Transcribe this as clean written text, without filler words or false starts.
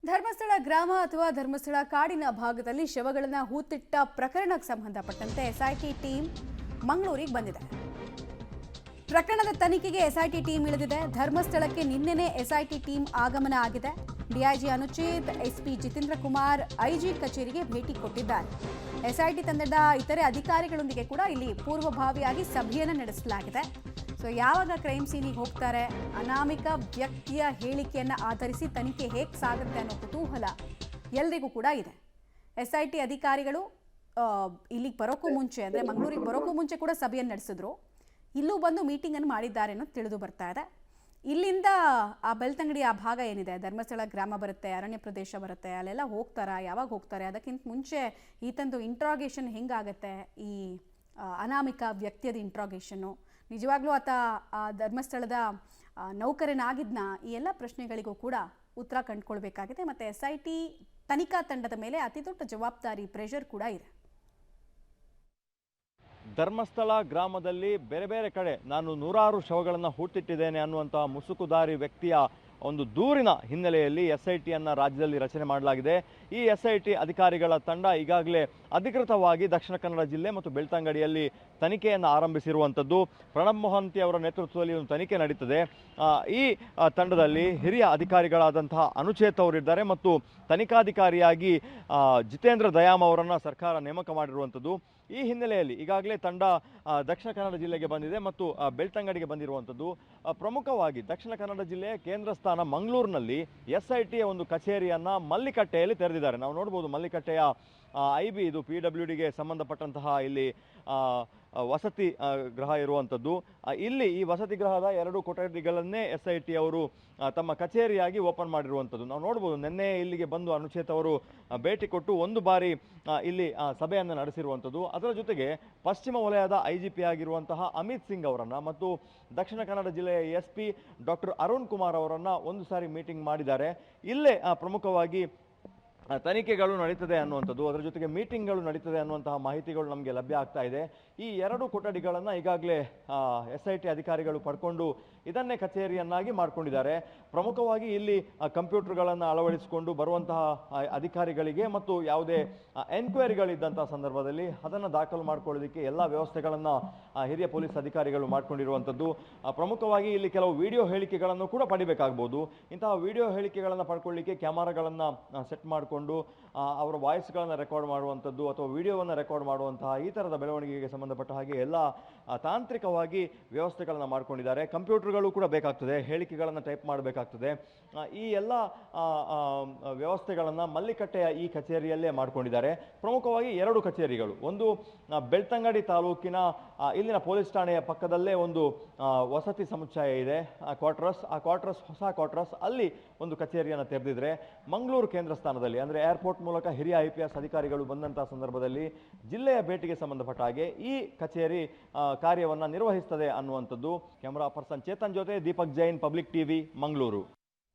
ಧರ್ಮಸ್ಥಳ ಗ್ರಾಮ ಅಥವಾ ಧರ್ಮಸ್ಥಳ ಕಾಡಿನ ಭಾಗದಲ್ಲಿ ಶವಗಳನ್ನು ಹೂತಿಟ್ಟ ಪ್ರಕರಣಕ್ಕೆ ಸಂಬಂಧಪಟ್ಟಂತೆ ಎಸ್ಐಟಿ ಟೀಮ್ ಮಂಗಳೂರಿಗೆ ಬಂದಿದೆ. ಪ್ರಕರಣದ ತನಿಖೆಗೆ ಎಸ್ಐಟಿ ಟೀಮ್ ಇಳಿದಿದೆ. ಧರ್ಮಸ್ಥಳಕ್ಕೆ ನಿನ್ನೆನೇ ಎಸ್ಐಟಿ ಟೀಮ್ ಆಗಮನ ಆಗಿದೆ. DIG Anuchit, SP Jitendra Kumar IG ಕಚೇರಿಗೆ ಭೇಟಿ ಕೊಟ್ಟಿದ್ದಾರೆ. ಎಸ್ಐಟಿ ತಂಡದ ಇತರೆ ಅಧಿಕಾರಿಗಳೊಂದಿಗೆ ಕೂಡ ಇಲ್ಲಿ ಪೂರ್ವಭಾವಿಯಾಗಿ ಸಭೆಯನ್ನು ನಡೆಸಲಾಗಿದೆ. ಸೊ ಯಾವಾಗ ಕ್ರೈಮ್ ಸೀನಿಗೆ ಹೋಗ್ತಾರೆ, ಅನಾಮಿಕ ವ್ಯಕ್ತಿಯ ಹೇಳಿಕೆಯನ್ನು ಆಧರಿಸಿ ತನಿಖೆ ಹೇಗೆ ಸಾಗುತ್ತೆ ಅನ್ನೋ ಕುತೂಹಲ ಎಲ್ರಿಗೂ ಕೂಡ ಇದೆ. ಎಸ್ಐಟಿ ಅಧಿಕಾರಿಗಳು ಇಲ್ಲಿಗೆ ಬರೋಕ್ಕೂ ಮುಂಚೆ ಅಂದರೆ ಮಂಗಳೂರಿಗೆ ಬರೋಕ್ಕೂ ಮುಂಚೆ ಕೂಡ ಸಭೆಯನ್ನು ನಡೆಸಿದ್ರು. ಇಲ್ಲೂ ಬಂದು ಮೀಟಿಂಗನ್ನು ಮಾಡಿದ್ದಾರೆ ಅನ್ನೋದು ತಿಳಿದು ಬರ್ತಾ ಇದೆ. ಇಲ್ಲಿಂದ ಆ ಬೆಳ್ತಂಗಡಿ ಆ ಭಾಗ ಏನಿದೆ, ಧರ್ಮಸ್ಥಳ ಗ್ರಾಮ ಬರುತ್ತೆ, ಅರಣ್ಯ ಪ್ರದೇಶ ಬರುತ್ತೆ, ಅಲ್ಲೆಲ್ಲ ಹೋಗ್ತಾರಾ, ಯಾವಾಗ ಹೋಗ್ತಾರೆ, ಅದಕ್ಕಿಂತ ಮುಂಚೆ ಈತಂದು ಇಂಟ್ರಾಗೇಷನ್ ಹೆಂಗಾಗತ್ತೆ, ಈ ಅನಾಮಿಕ ವ್ಯಕ್ತಿಯದ ಇಂಟ್ರಾಗೇಷನ್ನು, ನಿಜವಾಗ್ಲೂ ಆತ ಧರ್ಮಸ್ಥಳದ ನೌಕರನಾಗಿದ್ನ, ಈ ಎಲ್ಲ ಪ್ರಶ್ನೆಗಳಿಗೂ ಕೂಡ ಉತ್ತರ ಕಂಡುಕೊಳ್ಬೇಕಾಗಿದೆ. ಮತ್ತು ಎಸ್ಐಟಿ ತನಿಖಾ ತಂಡದ ಮೇಲೆ ಅತಿ ದೊಡ್ಡ ಜವಾಬ್ದಾರಿ, ಪ್ರೆಷರ್ ಕೂಡ ಇದೆ. ಧರ್ಮಸ್ಥಳ ಗ್ರಾಮದಲ್ಲಿ ಬೇರೆ ಬೇರೆ ಕಡೆ ನಾನು ನೂರಾರು ಶವಗಳನ್ನು ಹೂತಿಟ್ಟಿದ್ದೇನೆ ಅನ್ನುವಂತಹ ಮುಸುಕುದಾರಿ ವ್ಯಕ್ತಿಯ ಒಂದು ದೂರಿನ ಹಿನ್ನೆಲೆಯಲ್ಲಿ ಎಸ್ಐಟಿಯನ್ನು ರಾಜ್ಯದಲ್ಲಿ ರಚನೆ ಮಾಡಲಾಗಿದೆ. ಈ ಎಸ್ಐಟಿ ಅಧಿಕಾರಿಗಳ ತಂಡ ಈಗಾಗಲೇ ಅಧಿಕೃತವಾಗಿ ದಕ್ಷಿಣ ಕನ್ನಡ ಜಿಲ್ಲೆ ಮತ್ತು ಬೆಳ್ತಂಗಡಿಯಲ್ಲಿ ತನಿಖೆಯನ್ನು ಆರಂಭಿಸಿರುವಂಥದ್ದು. ಪ್ರಣಬ್ ಮೊಹಂತಿ ಅವರ ನೇತೃತ್ವದಲ್ಲಿ ಒಂದು ತನಿಖೆ ನಡೀತದೆ. ಈ ತಂಡದಲ್ಲಿ ಹಿರಿಯ ಅಧಿಕಾರಿಗಳಾದಂತಹ ಅನುಚೇತ್ ಅವರಿದ್ದಾರೆ ಮತ್ತು ತನಿಖಾಧಿಕಾರಿಯಾಗಿ ಜಿತೇಂದ್ರ ದಯಾಮ್ ಅವರನ್ನು ಸರ್ಕಾರ ನೇಮಕ ಮಾಡಿರುವಂಥದ್ದು. ಈ ಹಿನ್ನೆಲೆಯಲ್ಲಿ ಈಗಾಗಲೇ ತಂಡ ದಕ್ಷಿಣ ಕನ್ನಡ ಜಿಲ್ಲೆಗೆ ಬಂದಿದೆ ಮತ್ತು ಬೆಳ್ತಂಗಡಿಗೆ ಬಂದಿರುವಂಥದ್ದು. ಪ್ರಮುಖವಾಗಿ ದಕ್ಷಿಣ ಕನ್ನಡ ಜಿಲ್ಲೆಯ ಕೇಂದ್ರ ಸ್ಥಾನ ಮಂಗಳೂರಿನಲ್ಲಿ ಎಸ್ಐಟಿಯ ಒಂದು ಕಚೇರಿಯನ್ನು ಮಲ್ಲಿಕಟ್ಟೆಯಲ್ಲಿ ತೆರೆದಿದ್ದಾರೆ. ನಾವು ನೋಡ್ಬೋದು ಮಲ್ಲಿಕಟ್ಟೆಯ IB, ಇದು PWDಗೆ ಸಂಬಂಧಪಟ್ಟಂತಹ ಇಲ್ಲಿ ವಸತಿ ಗೃಹ ಇರುವಂಥದ್ದು. ಇಲ್ಲಿ ಈ ವಸತಿ ಗೃಹದ 2 ಕೊಠಡಿಗಳನ್ನೇ SIT ಅವರು ತಮ್ಮ ಕಚೇರಿಯಾಗಿ ಓಪನ್ ಮಾಡಿರುವಂಥದ್ದು ನಾವು ನೋಡ್ಬೋದು. ನಿನ್ನೆ ಇಲ್ಲಿಗೆ ಬಂದು ಅನುಚೇತ್ ಅವರು ಭೇಟಿ ಕೊಟ್ಟು ಒಂದು ಬಾರಿ ಇಲ್ಲಿ ಸಭೆಯನ್ನು ನಡೆಸಿರುವಂಥದ್ದು. ಅದರ ಜೊತೆಗೆ ಪಶ್ಚಿಮ ವಲಯದ IGP ಆಗಿರುವಂತಹ ಅಮಿತ್ ಸಿಂಗ್ ಅವರನ್ನು ಮತ್ತು ದಕ್ಷಿಣ ಕನ್ನಡ ಜಿಲ್ಲೆಯ SP ಡಾಕ್ಟರ್ ಅರುಣ್ ಕುಮಾರ್ ಅವರನ್ನು ಒಂದು ಸಾರಿ ಮೀಟಿಂಗ್ ಮಾಡಿದ್ದಾರೆ. ಇಲ್ಲೇ ಪ್ರಮುಖವಾಗಿ ತನಿಖೆಗಳು ನಡೀತದೆ ಅನ್ನುವಂಥದ್ದು, ಅದರ ಜೊತೆಗೆ ಮೀಟಿಂಗ್ಗಳು ನಡೀತದೆ ಅನ್ನುವಂತಹ ಮಾಹಿತಿಗಳು ನಮಗೆ ಲಭ್ಯ ಆಗ್ತಾ ಇದೆ. ಈ 2 ಕೊಠಡಿಗಳನ್ನು ಈಗಾಗಲೇ SIT ಅಧಿಕಾರಿಗಳು ಪಡ್ಕೊಂಡು ಇದನ್ನೇ ಕಚೇರಿಯನ್ನಾಗಿ ಮಾಡಿಕೊಂಡಿದ್ದಾರೆ. ಪ್ರಮುಖವಾಗಿ ಇಲ್ಲಿ ಕಂಪ್ಯೂಟರ್ಗಳನ್ನು ಅಳವಡಿಸಿಕೊಂಡು ಬರುವಂತಹ ಅಧಿಕಾರಿಗಳಿಗೆ ಮತ್ತು ಯಾವುದೇ ಎನ್ಕ್ವೈರಿಗಳಿದ್ದಂತಹ ಸಂದರ್ಭದಲ್ಲಿ ಅದನ್ನು ದಾಖಲು ಮಾಡ್ಕೊಳ್ಳೋದಕ್ಕೆ ಎಲ್ಲ ವ್ಯವಸ್ಥೆಗಳನ್ನು ಹಿರಿಯ ಪೊಲೀಸ್ ಅಧಿಕಾರಿಗಳು ಮಾಡ್ಕೊಂಡಿರುವಂಥದ್ದು. ಪ್ರಮುಖವಾಗಿ ಇಲ್ಲಿ ಕೆಲವು ವಿಡಿಯೋ ಹೇಳಿಕೆಗಳನ್ನು ಕೂಡ ಪಡಿಬೇಕಾಗ್ಬೋದು. ಇಂತಹ ವಿಡಿಯೋ ಹೇಳಿಕೆಗಳನ್ನು ಪಡ್ಕೊಳ್ಳಿಕ್ಕೆ ಕ್ಯಾಮರಾಗಳನ್ನು ಸೆಟ್ ಮಾಡಿಕೊಂಡು ಅವರ ವಾಯ್ಸ್ಗಳನ್ನು ರೆಕಾರ್ಡ್ ಮಾಡುವಂಥದ್ದು ಅಥವಾ ವಿಡಿಯೋವನ್ನು ರೆಕಾರ್ಡ್ ಮಾಡುವಂತಹ ಈ ಥರದ ಬೆಳವಣಿಗೆಗೆ ಸಂಬಂಧಪಟ್ಟ ಹಾಗೆ ಎಲ್ಲ ತಾಂತ್ರಿಕವಾಗಿ ವ್ಯವಸ್ಥೆಗಳನ್ನು ಮಾಡ್ಕೊಂಡಿದ್ದಾರೆ. ಕಂಪ್ಯೂಟರ್ಗಳು ಕೂಡ ಬೇಕಾಗ್ತದೆ, ಹೇಳಿಕೆಗಳನ್ನು ಟೈಪ್ ಮಾಡಬೇಕಾಗ್ತದೆ. ಈ ಎಲ್ಲ ವ್ಯವಸ್ಥೆಗಳನ್ನು ಮಲ್ಲಿಕಟ್ಟೆಯ ಈ ಕಚೇರಿಯಲ್ಲೇ ಮಾಡ್ಕೊಂಡಿದ್ದಾರೆ. ಪ್ರಮುಖವಾಗಿ 2 ಕಚೇರಿಗಳು, ಒಂದು ಬೆಳ್ತಂಗಡಿ ತಾಲೂಕಿನ ಇಲ್ಲಿನ ಪೊಲೀಸ್ ಠಾಣೆಯ ಪಕ್ಕದಲ್ಲೇ ಒಂದು ವಸತಿ ಸಮುಚ್ಚಯ ಇದೆ, ಕ್ವಾರ್ಟರ್ಸ್. ಆ ಕ್ವಾರ್ಟರ್ಸ್, ಹೊಸ ಕ್ವಾರ್ಟರ್ಸ್, ಅಲ್ಲಿ ಒಂದು ಕಚೇರಿಯನ್ನು ತೆರೆದಿದ್ರೆ ಮಂಗಳೂರು ಕೇಂದ್ರ ಸ್ಥಾನದಲ್ಲಿ ಅಂದರೆ ಏರ್ಪೋರ್ಟ್ ಮೂಲಕ ಹಿರಿಯ IPS ಅಧಿಕಾರಿಗಳು ಬಂದಂತಹ ಸಂದರ್ಭದಲ್ಲಿ ಜಿಲ್ಲೆಯ ಭೇಟಿಗೆ ಸಂಬಂಧಪಟ್ಟ ಹಾಗೆ ಈ ಕಚೇರಿ ಕಾರ್ಯವನ್ನು ನಿರ್ವಹಿಸ್ತದೆ ಅನ್ನುವಂಥದ್ದು. ಕ್ಯಾಮರಾ ಪರ್ಸನ್ ಚೇತನ್ ಜೊತೆ ದೀಪಕ್ ಜೈನ್, ಪಬ್ಲಿಕ್ TV, ಮಂಗಳೂರು.